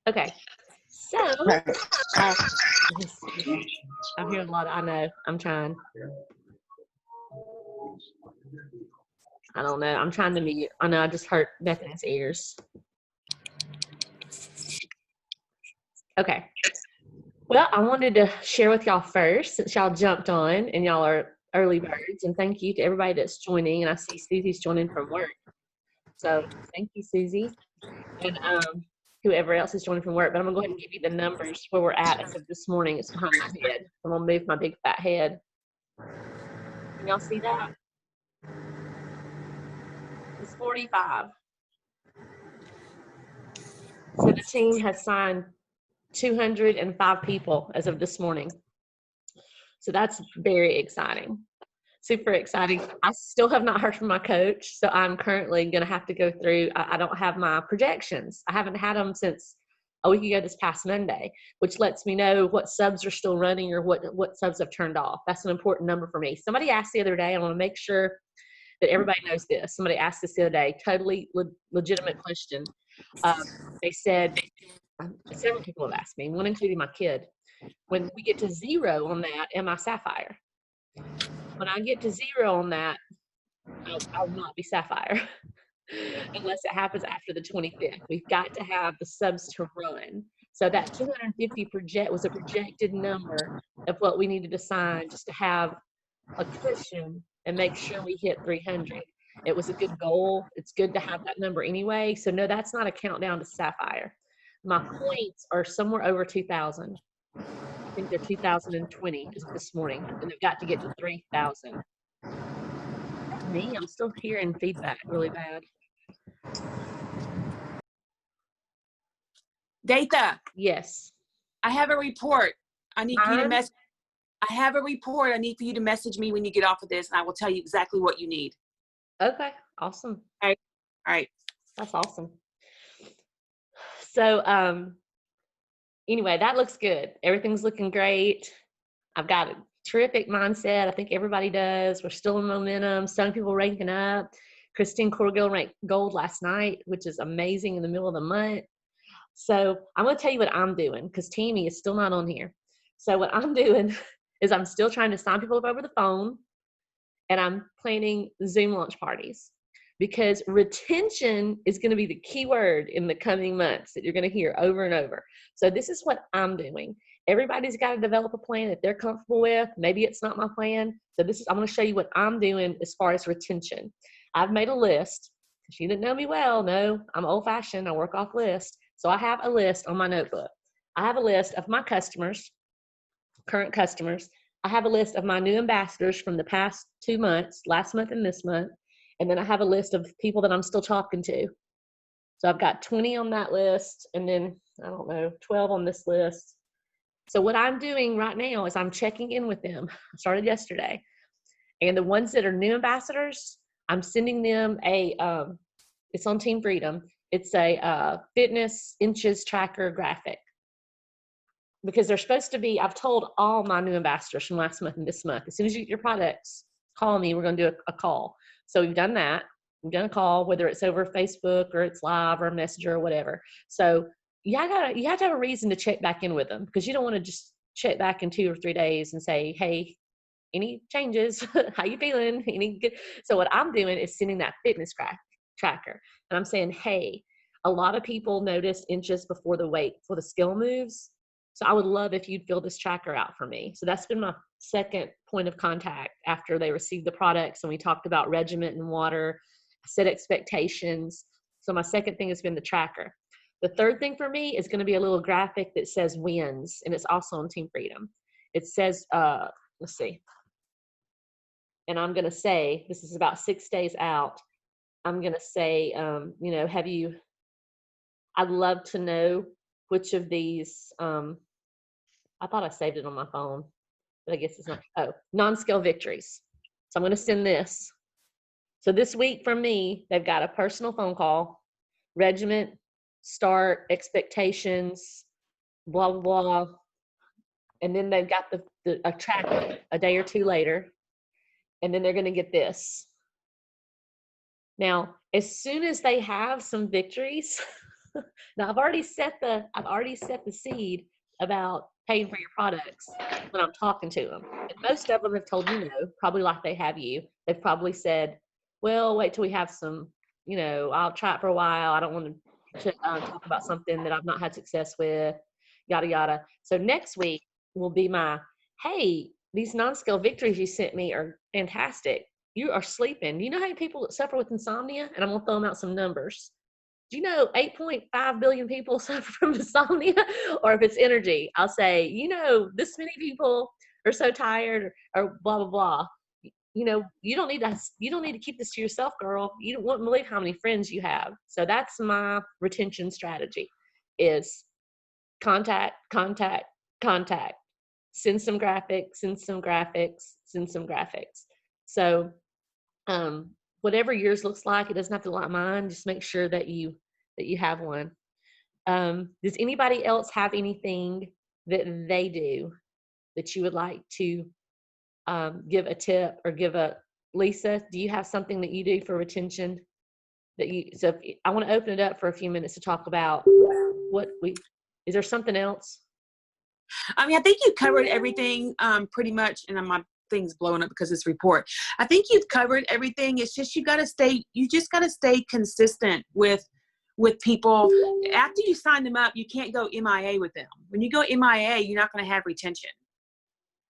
Okay. So, uh, I'm hearing a lot. I know. I'm trying. I don't know. I'm trying to mute. I know I just hurt Bethany's ears. Okay. Well, I wanted to share with y'all first, since y'all jumped on and y'all are early birds, and thank you to everybody that's joining. And I see Susie's joining from work. So thank you, Susie. And whoever else is joining from work. But I'm going to go ahead and give you the numbers where we're at as of this morning. It's behind my head. I'm going to move my big fat head. Can y'all see that? It's 45. So the team has signed 205 people as of this morning. So that's very exciting. Super exciting. I still have not heard from my coach, so I'm currently going to have to go through. I don't have my projections. I haven't had them since a week ago this past Monday, which lets me know what subs are still running or what subs have turned off. That's an important number for me. Somebody asked the other day, I want to make sure that everybody knows this. Somebody asked this the other day, totally legitimate question. They said, several people have asked me, one including my kid, when we get to 0 on that, am I Sapphire? When I get to 0 on that, I will not be Sapphire unless it happens after the 25th. We've got to have the subs to run. So that 250 was a projected number of what we needed to sign just to have a cushion and make sure we hit 300. It was a good goal. It's good to have that number anyway. So no, that's not a countdown to Sapphire. My points are somewhere over 2,000. I think they're 2,020 this morning, and they've got to get to 3,000. Me, I'm still hearing feedback really bad. Datha. Yes. I have a report. I need you to message. I have a report. I need for you to message me when you get off of this, and I will tell you exactly what you need. Okay. Awesome. All right. That's awesome. So, anyway, that looks good. Everything's looking great. I've got a terrific mindset. I think everybody does. We're still in momentum. Some people ranking up. Christine Corgill ranked gold last night, which is amazing in the middle of the month. So I'm going to tell you what I'm doing because Tammy is still not on here. So what I'm doing is I'm still trying to sign people up over the phone, and I'm planning Zoom launch parties because retention is going to be the key word in the coming months that you're going to hear over and over. So this is what I'm doing. Everybody's got to develop a plan that they're comfortable with. Maybe it's not my plan. So I'm going to show you what I'm doing as far as retention. I've made a list. If you didn't know me well, no, I'm old fashioned. I work off lists. So I have a list on my notebook. I have a list of my customers, current customers. I have a list of my new ambassadors from the past 2 months, last month and this month. And then I have a list of people that I'm still talking to. So I've got 20 on that list, and then, 12 on this list. So what I'm doing right now is I'm checking in with them. I started yesterday. And the ones that are new ambassadors, I'm sending them it's on Team Freedom. It's a fitness inches tracker graphic. Because they're supposed to be, I've told all my new ambassadors from last month and this month, as soon as you get your products, call me, we're going to do a call. So we've done that. We've done a call, whether it's over Facebook or it's live or Messenger or whatever. So you have to have a reason to check back in with them, because you don't want to just check back in 2 or 3 days and say, hey, any changes? How you feeling? So what I'm doing is sending that fitness tracker. And I'm saying, hey, a lot of people notice inches before the scale moves. So I would love if you'd fill this tracker out for me. So that's been my second point of contact after they received the products, and we talked about regimen and water, set expectations. So my second thing has been the tracker. The third thing for me is going to be a little graphic that says wins, and it's also on Team Freedom. It says, let's see. And I'm going to say, this is about 6 days out. I'm going to say, I'd love to know which of these, I thought I saved it on my phone, but I guess it's not. Oh, non-scale victories. So I'm going to send this. So this week from me, they've got a personal phone call, regiment, start, expectations, blah, blah, blah. And then they've got a tracker a day or 2 later. And then they're going to get this. Now, as soon as they have some victories, Now I've already set the seed about paying for your products when I'm talking to them. And most of them have told me no, probably like they have you. They've probably said, well, wait till we have some, I'll try it for a while. I don't want to talk about something that I've not had success with, yada, yada. So next week will be hey, these non-scale victories you sent me are fantastic. You are sleeping. Do you know how many people suffer with insomnia? And I'm going to throw them out some numbers. Do you know 8.5 billion people suffer from insomnia? Or if it's energy, I'll say, this many people are so tired or blah, blah, blah. You don't need to keep this to yourself, girl. You don't want to believe how many friends you have. So that's my retention strategy is contact, contact, contact. Send some graphics, send some graphics, send some graphics. So whatever yours looks like, it doesn't have to look like mine. Just make sure that you have one. Does anybody else have anything that they do that you would like to give a tip or Lisa, do you have something that you do for retention I want to open it up for a few minutes to talk about is there something else? I mean, I think you covered everything pretty much, and my thing's blowing up because of this report. I think you've covered everything. It's just you just got to stay consistent with people. After you sign them up, you can't go MIA with them. When you go MIA, you're not going to have retention.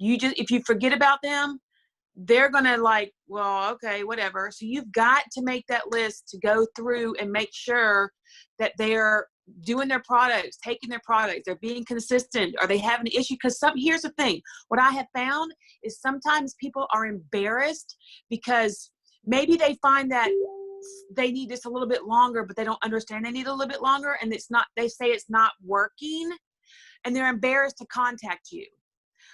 If you forget about them, they're going to well, okay, whatever. So you've got to make that list to go through and make sure that they're doing their products, taking their products, they're being consistent. Are they having an issue? Because here's the thing. What I have found is sometimes people are embarrassed because maybe they find that they need this a little bit longer, but they don't understand they need a little bit longer. And they say it's not working and they're embarrassed to contact you.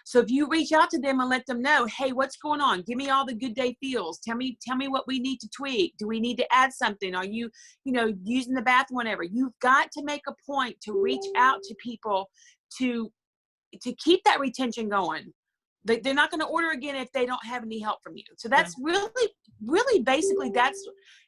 So if you reach out to them and let them know, hey, what's going on? Give me all the good day feels. Tell me what we need to tweak. Do we need to add something? Are you, using the bathroom, whatever? You've got to make a point to reach out to people to keep that retention going. They're not going to order again if they don't have any help from you. So that's really, really basically that's,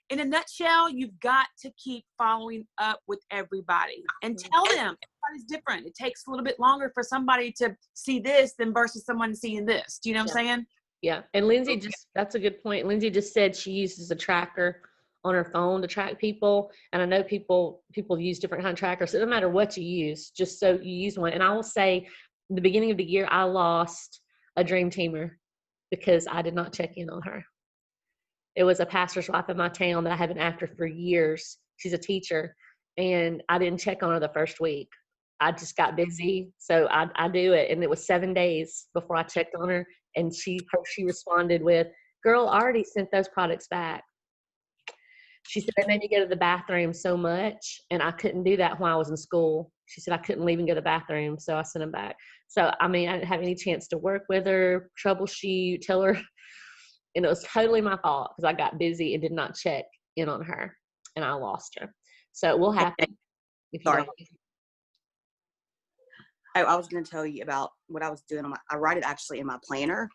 in a nutshell, you've got to keep following up with everybody and tell them everybody's different. It takes a little bit longer for somebody to see this than versus someone seeing this. Do you know what I'm saying? Yeah. And Lindsay that's a good point. Lindsay just said she uses a tracker on her phone to track people. And I know people use different kind of trackers. So it doesn't matter what you use, just so you use one. And I will say the beginning of the year, I lost a dream teamer because I did not check in on her. It was a pastor's wife in my town that I had been after for years. She's a teacher, and I didn't check on her the first week. I just got busy, so I do it. And it was 7 days before I checked on her, and she responded with, "Girl, I already sent those products back." She said, "They made me go to the bathroom so much, and I couldn't do that while I was in school." She said, "I couldn't leave and go to the bathroom, so I sent them back." So, I mean, I didn't have any chance to work with her, troubleshoot, tell her. And it was totally my fault because I got busy and did not check in on her, and I lost her. So it will happen if you don't. I was going to tell you about what I was doing. I write it actually in my planner,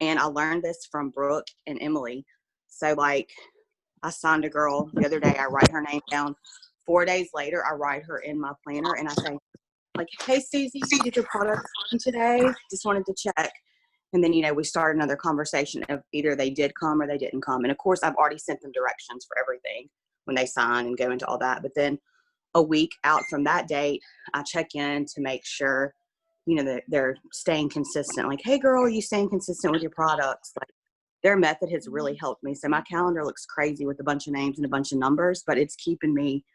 and I learned this from Brooke and Emily. So I signed a girl the other day. I write her name down. 4 days later, I write her in my planner, and I say, "Hey, Susie, did your product come today? Just wanted to check." And then, we start another conversation of either they did come or they didn't come. And of course, I've already sent them directions for everything when they sign and go into all that. But then a week out from that date, I check in to make sure, that they're staying consistent. Hey, girl, are you staying consistent with your products? Their method has really helped me. So my calendar looks crazy with a bunch of names and a bunch of numbers, but it's keeping me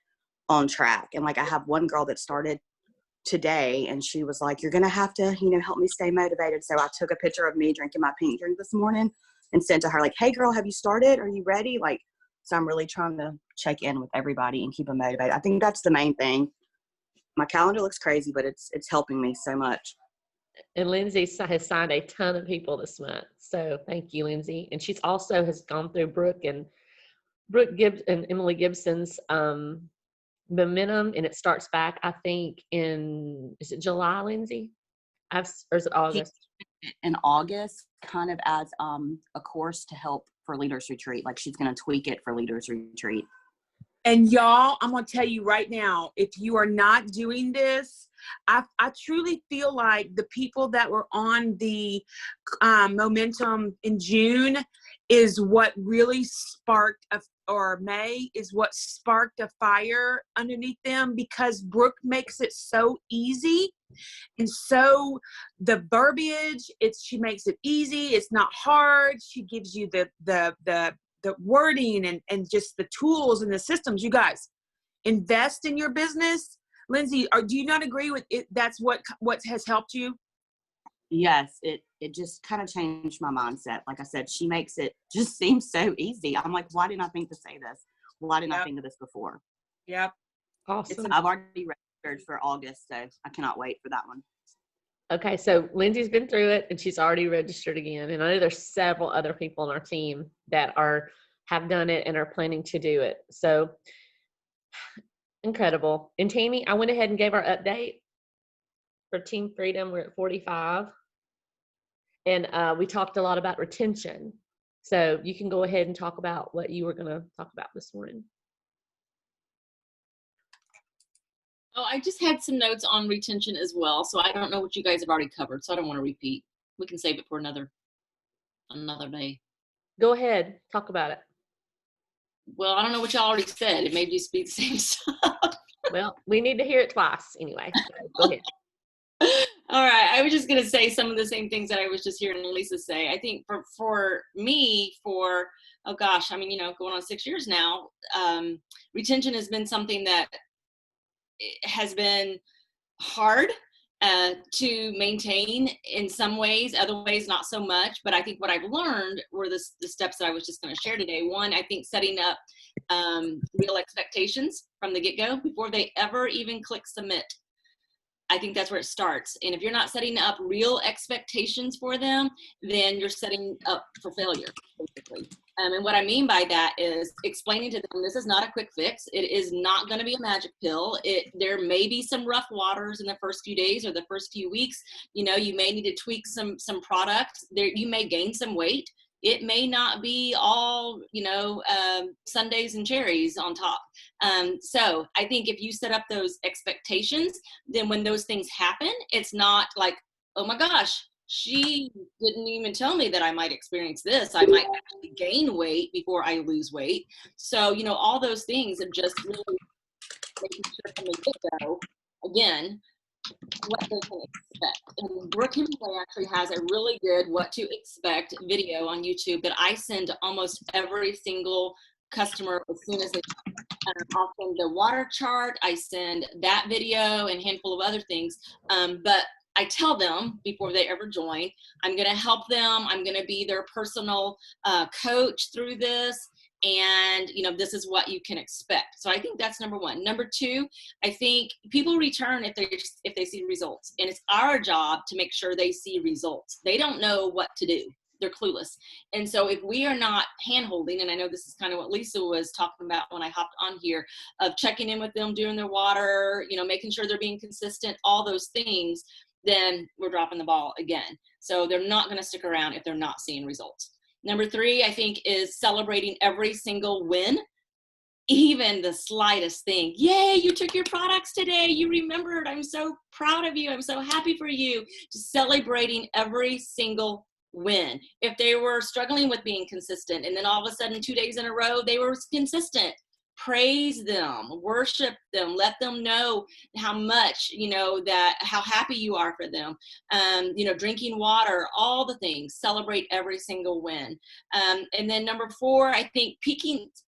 on track. And I have one girl that started today, and she was like, "You're gonna have to help me stay motivated." So I took a picture of me drinking my pink drink this morning and sent to her "Hey girl, have you started? Are you ready?" So I'm really trying to check in with everybody and keep them motivated. I think that's the main thing. My calendar looks crazy, but it's helping me so much. And Lindsay has signed a ton of people this month, so thank you, Lindsay. And she's also has gone through Brooke Gibbs and Emily Gibson's momentum, and it starts back, I think, is it July, Lindsay? Or is it August? In August, kind of as a course to help for Leaders Retreat. She's going to tweak it for Leaders Retreat. And y'all, I'm going to tell you right now, if you are not doing this, I truly feel like the people that were on the momentum in June is what really sparked or May is what sparked a fire underneath them, because Brooke makes it so easy. And so the verbiage, she makes it easy. It's not hard. She gives you the wording and just the tools and the systems. You guys invest in your business. Lindsay, do you not agree with it? That's what has helped you? Yes, it just kind of changed my mindset. Like I said, she makes it just seem so easy. I'm like, why didn't I think to say this? Why didn't I think of this before? Yep. Awesome. I've already registered for August, so I cannot wait for that one. Okay, so Lindsay's been through it and she's already registered again. And I know there's several other people on our team that have done it and are planning to do it. So incredible. And Tammy, I went ahead and gave our update for Team Freedom. We're at 45. And we talked a lot about retention. So you can go ahead and talk about what you were going to talk about this morning. Oh, I just had some notes on retention as well. So I don't know what you guys have already covered. So I don't want to repeat. We can save it for another day. Go ahead. Talk about it. Well, I don't know what y'all already said. It may just be the same stuff. Well, we need to hear it twice anyway. So go ahead. All right. I was just going to say some of the same things that I was just hearing Lisa say. I think for me, oh gosh, I mean, going on 6 years now, retention has been something that has been hard to maintain in some ways, other ways not so much. But I think what I've learned were the steps that I was just going to share today. One, I think setting up real expectations from the get-go before they ever even click submit. I think that's where it starts. And if you're not setting up real expectations for them, then you're setting up for failure, basically. And what I mean by that is explaining to them, this is not a quick fix. It is not going to be a magic pill. There may be some rough waters in the first few days or the first few weeks. You may need to tweak some products. You may gain some weight. It may not be all, sundaes and cherries on top. So I think if you set up those expectations, then when those things happen, it's not like, oh my gosh, she didn't even tell me that I might experience this. I might actually gain weight before I lose weight. So, all those things are just really making sure from the get-go, again, what they can expect. And Brooke Hemingway actually has a really good what to expect video on YouTube that I send to almost every single customer as soon as they come. I'll send the water chart, I send that video and a handful of other things. But I tell them before they ever join, I'm going to help them. I'm going to be their personal coach through this. And, this is what you can expect. So I think that's number one. Number two, I think people return if they see results. And it's our job to make sure they see results. They don't know what to do. They're clueless. And so if we are not hand-holding, and I know this is kind of what Lisa was talking about when I hopped on here, of checking in with them, doing their water, making sure they're being consistent, all those things, then we're dropping the ball again. So they're not going to stick around if they're not seeing results. Number three, I think, is celebrating every single win, even the slightest thing. Yay, you took your products today. You remembered. I'm so proud of you. I'm so happy for you. Just celebrating every single win. If they were struggling with being consistent and then all of a sudden 2 days in a row, they were consistent, praise them, worship them, let them know how much, how happy you are for them. Drinking water, all the things, celebrate every single win. And then number four, I think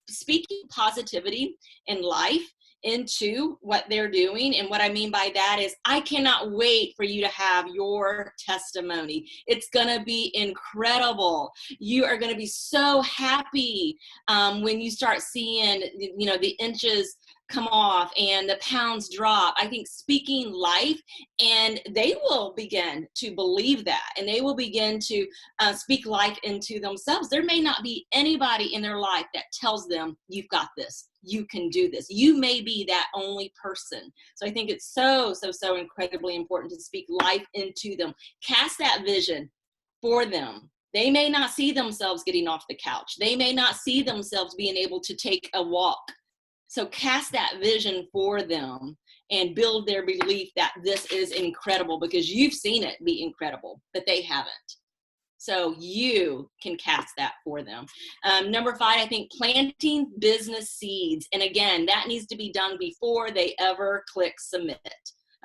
speaking positivity in life into what they're doing. And what I mean by that is I cannot wait for you to have your testimony. It's going to be incredible. You are going to be so happy when you start seeing, the inches come off and the pounds drop. I think speaking life, and they will begin to believe that, and they will begin to speak life into themselves. There may not be anybody in their life that tells them, you've got this, you can do this. You may be that only person. So I think it's so incredibly important to speak life into them. Cast that vision for them. They may not see themselves getting off the couch. They may not see themselves being able to take a walk. So cast that vision for them and build their belief that this is incredible, because you've seen it be incredible, but they haven't. So you can cast that for them. Number 5, I think planting business seeds. And again, that needs to be done before they ever click submit.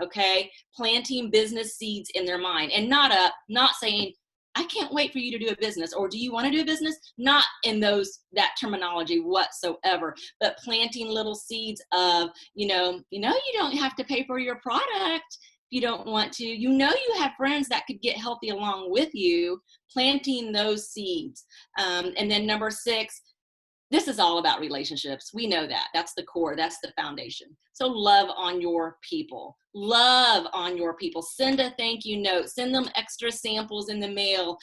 Okay. Planting business seeds in their mind, and not saying, I can't wait for you to do a business, or do you want to do a business? Not in that terminology whatsoever, but planting little seeds of, you don't have to pay for your product if you don't want to. You have friends that could get healthy along with you, planting those seeds. And then number 6, this is all about relationships. We know that. That's the core. That's the foundation. So love on your people. Love on your people. Send a thank you note. Send them extra samples in the mail.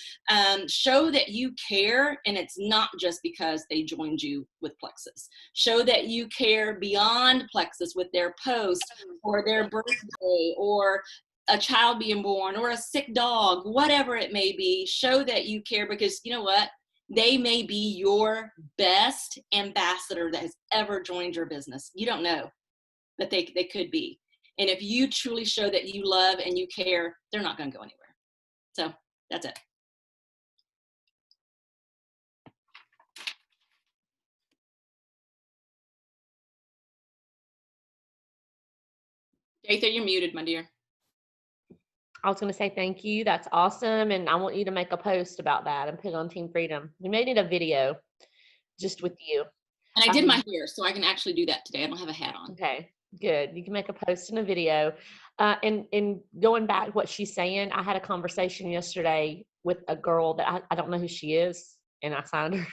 Show that you care, and it's not just because they joined you with Plexus. Show that you care beyond Plexus with their post, or their birthday, or a child being born, or a sick dog, whatever it may be. Show that you care, because you know what? They may be your best ambassador that has ever joined your business. You don't know, but they could be. And if you truly show that you love and you care, they're not going to go anywhere. So that's it. Jatha, you're muted, my dear. I was going to say thank you. That's awesome. And I want you to make a post about that and put it on Team Freedom. We may need a video just with you. And I did my hair, so I can actually do that today. I don't have a hat on. Okay, good. You can make a post and a video. And going back to what she's saying, I had a conversation yesterday with a girl that I don't know who she is, and I signed her.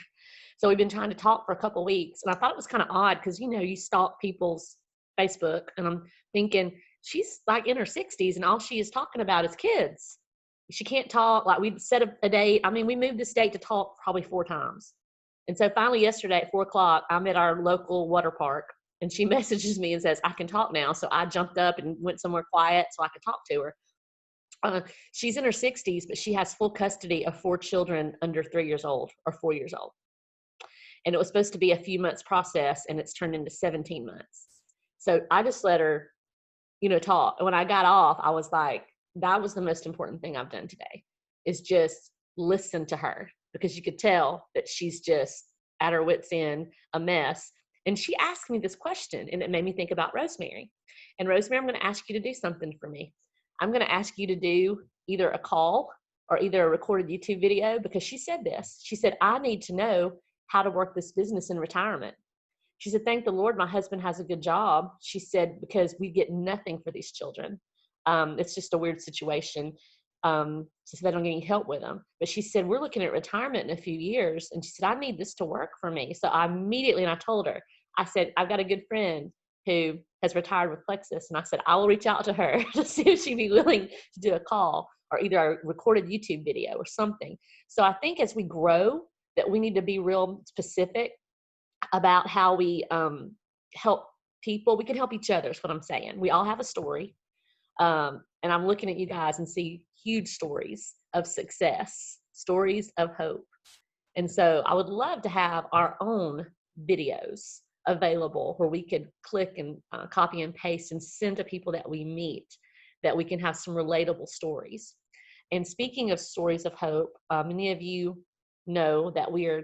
So we've been trying to talk for a couple of weeks. And I thought it was kind of odd because, you stalk people's Facebook. And I'm thinking, she's like in her 60s and all she is talking about is kids. She can't talk. Like, we set a date. I mean, we moved this date to talk probably 4 times. And so finally yesterday at 4:00, I'm at our local water park, and she messages me and says, I can talk now. So I jumped up and went somewhere quiet so I could talk to her. She's in her 60s, but she has full custody of 4 children under 3 years old or 4 years old. And it was supposed to be a few months process, and it's turned into 17 months. So I just let her, talk. And when I got off, I was like, that was the most important thing I've done today, is just listen to her, because you could tell that she's just at her wit's end, a mess. And she asked me this question, and it made me think about Rosemary. And Rosemary, I'm going to ask you to do something for me. I'm going to ask you to do either a call or either a recorded YouTube video, because she said this. She said, I need to know how to work this business in retirement. She said, thank the Lord my husband has a good job. She said, because we get nothing for these children. It's just a weird situation. So they don't get any help with them. But she said, we're looking at retirement in a few years. And she said, I need this to work for me. So I immediately, and I told her, I said, I've got a good friend who has retired with Plexus. And I said, I will reach out to her to see if she'd be willing to do a call or either a recorded YouTube video or something. So I think as we grow, that we need to be real specific about how we help people. We can help each other is what I'm saying. We all have a story. And I'm looking at you guys and see huge stories of success, stories of hope. And so I would love to have our own videos available where we could click and copy and paste and send to people that we meet, that we can have some relatable stories. And speaking of stories of hope, many of you know that we are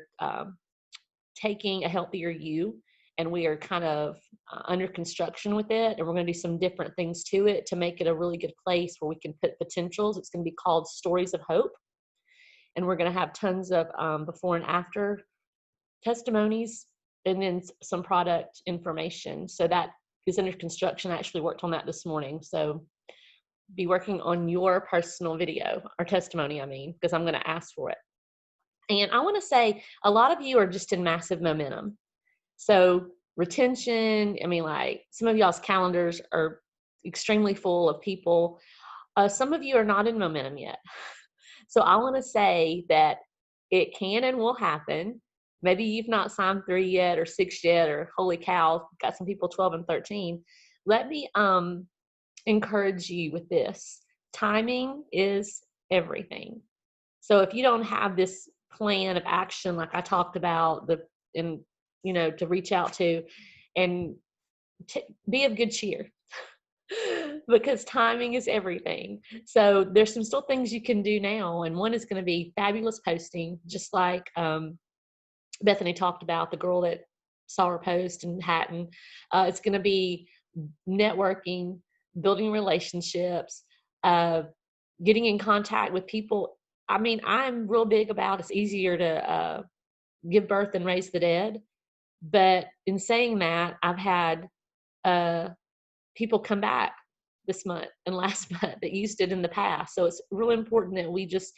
taking a healthier you, and we are kind of under construction with it, and we're going to do some different things to it to make it a really good place where we can put potentials. It's going to be called Stories of Hope, and we're going to have tons of before and after testimonies, and then some product information. So that is under construction. I actually worked on that this morning. So be working on your personal video or testimony, because I'm going to ask for it. And I want to say a lot of you are just in massive momentum. So retention, like some of y'all's calendars are extremely full of people. Some of you are not in momentum yet. So I want to say that it can and will happen. Maybe you've not signed 3 yet or 6 yet, or holy cow, got some people 12 and 13. Let me encourage you with this. Timing is everything. So if you don't have this plan of action, like I talked about, to reach out to, and be of good cheer. Because timing is everything. So there's some still things you can do now, and one is going to be fabulous posting, just like Bethany talked about, the girl that saw her post in Hatton. It's going to be networking, building relationships, getting in contact with people. I mean, I'm real big about it's easier to give birth and raise the dead. But in saying that, I've had people come back this month and last month that used it in the past. So it's really important that we just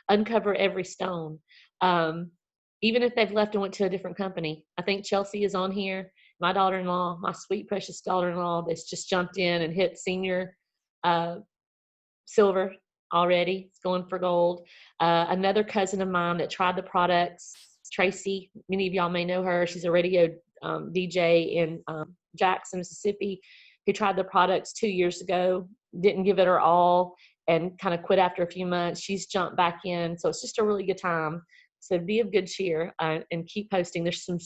uncover every stone. Even if they've left and went to a different company. I think Chelsea is on here. My daughter-in-law, my sweet, precious daughter-in-law that's just jumped in and hit senior silver already. It's going for gold. Another cousin of mine that tried the products, Tracy, many of y'all may know her. She's a radio DJ in Jackson, Mississippi, who tried the products 2 years ago, didn't give it her all, and kind of quit after a few months. She's jumped back in. So it's just a really good time. So be of good cheer and keep posting. There's some,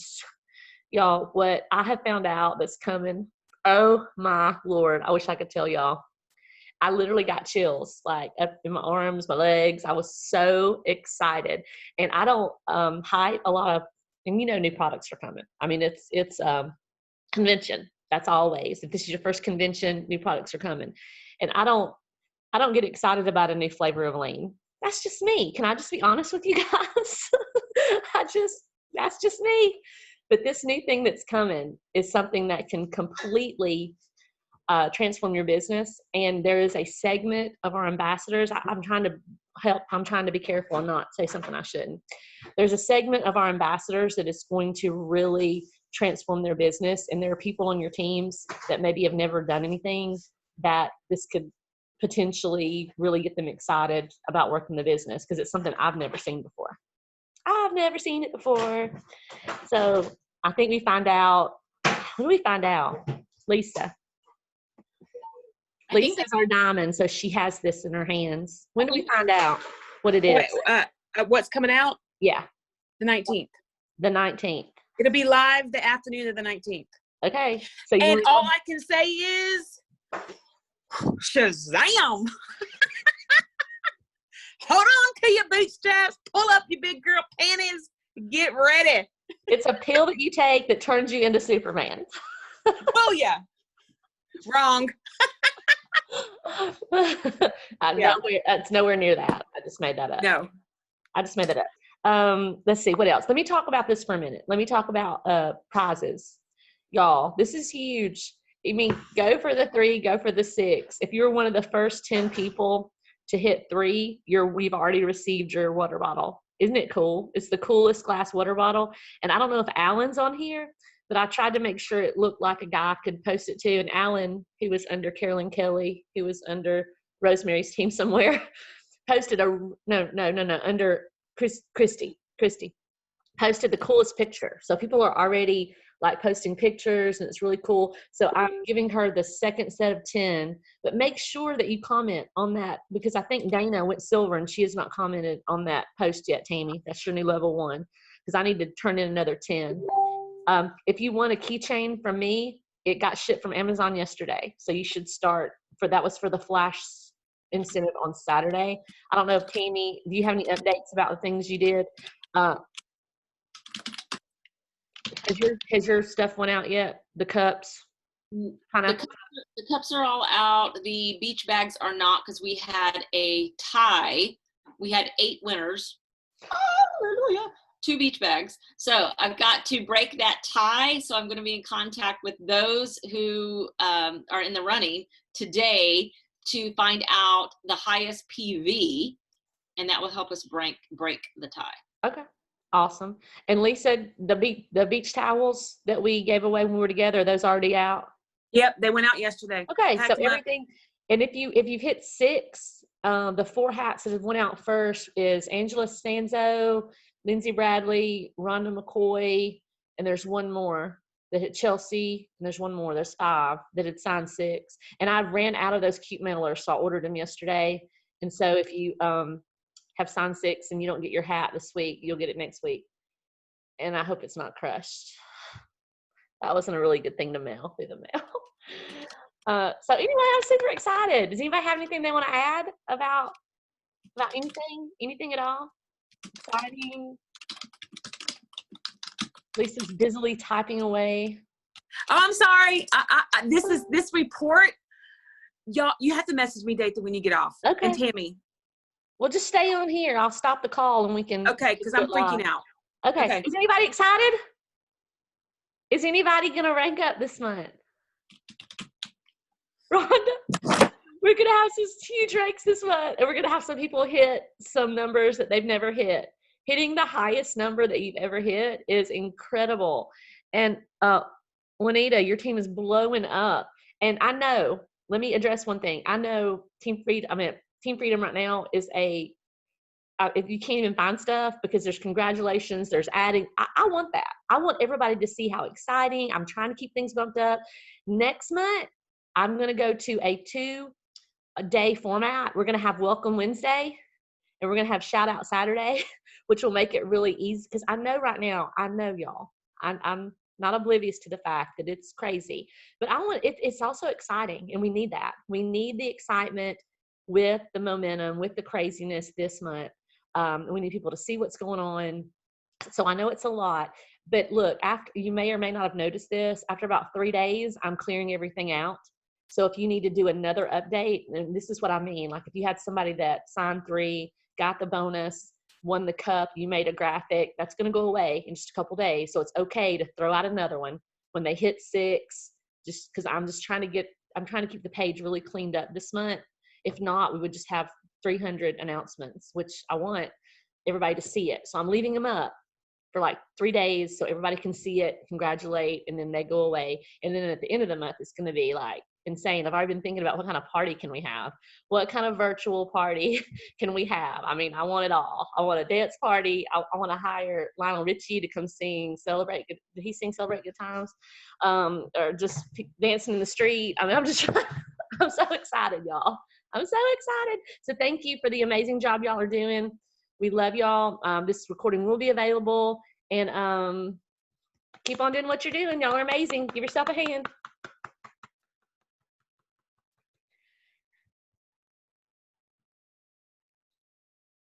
y'all, what I have found out that's coming. Oh my Lord. I wish I could tell y'all. I literally got chills like up in my arms, my legs. I was so excited. And I don't hide a lot of, and new products are coming. I mean, it's convention. That's always, if this is your first convention, new products are coming. And I don't get excited about a new flavor of lean. That's just me. Can I just be honest with you guys? That's just me. But this new thing that's coming is something that can completely transform your business. And there is a segment of our ambassadors. I'm trying to help. I'm trying to be careful and not say something I shouldn't. There's a segment of our ambassadors that is going to really transform their business. And there are people on your teams that maybe have never done anything that this could potentially really get them excited about working the business, because it's something I've never seen before. I've never seen it before. So I think we find out. When do we find out? Lisa. Lisa's our diamond, so she has this in her hands. When do we find out what it is? What's coming out? Yeah. The 19th. The 19th. It'll be live the afternoon of the 19th. Okay. So and all I can say is Shazam! Hold on to your bootstraps, pull up your big girl panties, get ready. It's a pill that you take that turns you into Superman. Oh yeah. Wrong. It's nowhere near that. I just made that up. No. I just made that up. Let's see, what else? Let me talk about this for a minute. Let me talk about prizes. Y'all, this is huge. I mean, go for the 3, go for the 6. If you're one of the first 10 people to hit 3, we've already received your water bottle. Isn't it cool? It's the coolest glass water bottle. And I don't know if Alan's on here, but I tried to make sure it looked like a guy could post it too. And Alan, who was under Carolyn Kelly, who was under Rosemary's team somewhere, posted under Christy posted the coolest picture. So people are already like posting pictures, and it's really cool. So I'm giving her the second set of 10, but make sure that you comment on that, because I think Dana went silver and she has not commented on that post yet. Tammy, that's your new level 1, because I need to turn in another 10. If you want a keychain from me, it got shipped from Amazon yesterday. So you should start that was for the flash incentive on Saturday. I don't know if Tammy, do you have any updates about the things you did? Has your stuff went out yet? The cups? The cups are all out. The beach bags are not, because we had a tie. We had 8 winners. Hallelujah. 2 beach bags. So I've got to break that tie. So I'm going to be in contact with those who are in the running today to find out the highest PV, and that will help us break the tie. Okay. Awesome. And Lisa, the beach towels that we gave away when we were together, are those already out? Yep, they went out yesterday. Okay, so everything, and if you've hit 6, the 4 hats that have went out first is Angela Stanzo, Lindsay Bradley, Rhonda McCoy, and there's one more that hit Chelsea, and there's one more. There's 5 that had signed 6. And I ran out of those cute mailers, so I ordered them yesterday. And so if you have signed 6 and you don't get your hat this week, you'll get it next week. And I hope it's not crushed. That wasn't a really good thing to mail through the mail. So anyway, I'm super excited. Does anybody have anything they want to add about anything at all? Exciting. Lisa's busily typing away. Oh, I'm sorry. This report. Y'all, you have to message me, Dathan, when you get off. Okay. And Tammy. Well, just stay on here. I'll stop the call and we can. Okay, because I'm freaking out. Okay. Is anybody excited? Is anybody going to rank up this month? Rhonda, we're going to have some huge ranks this month, and we're going to have some people hit some numbers that they've never hit. Hitting the highest number that you've ever hit is incredible. And Juanita, your team is blowing up. And I know, let me address one thing. I know Team Freedom right now is if you can't even find stuff because there's congratulations, there's adding. I want that. I want everybody to see how exciting. I'm trying to keep things bumped up. Next month, I'm going to go to a 2-day format. We're going to have Welcome Wednesday and we're going to have Shout Out Saturday, which will make it really easy. Because I know right now, y'all, I'm not oblivious to the fact that it's crazy, but it's also exciting, and we need that. We need the excitement with the momentum, with the craziness this month. We need people to see what's going on. So I know it's a lot, but look, after, you may or may not have noticed this, after about 3 days, I'm clearing everything out. So if you need to do another update, and this is what I mean, like if you had somebody that signed 3, got the bonus, won the cup, you made a graphic, that's going to go away in just a couple days. So it's okay to throw out another one when they hit 6, just because I'm trying to keep the page really cleaned up this month. If not, we would just have 300 announcements, which I want everybody to see it. So I'm leaving them up for like 3 days so everybody can see it, congratulate, and then they go away. And then at the end of the month, it's going to be like insane. I've already been thinking about what kind of party can we have? What kind of virtual party can we have? I mean, I want it all. I want a dance party. I want to hire Lionel Richie to come sing Celebrate. Did he sing Celebrate Good Times? Or just dancing in the street. I mean, I'm so excited, y'all. I'm so excited. So thank you for the amazing job y'all are doing. We love y'all. This recording will be available, and keep on doing what you're doing. Y'all are amazing. Give yourself a hand.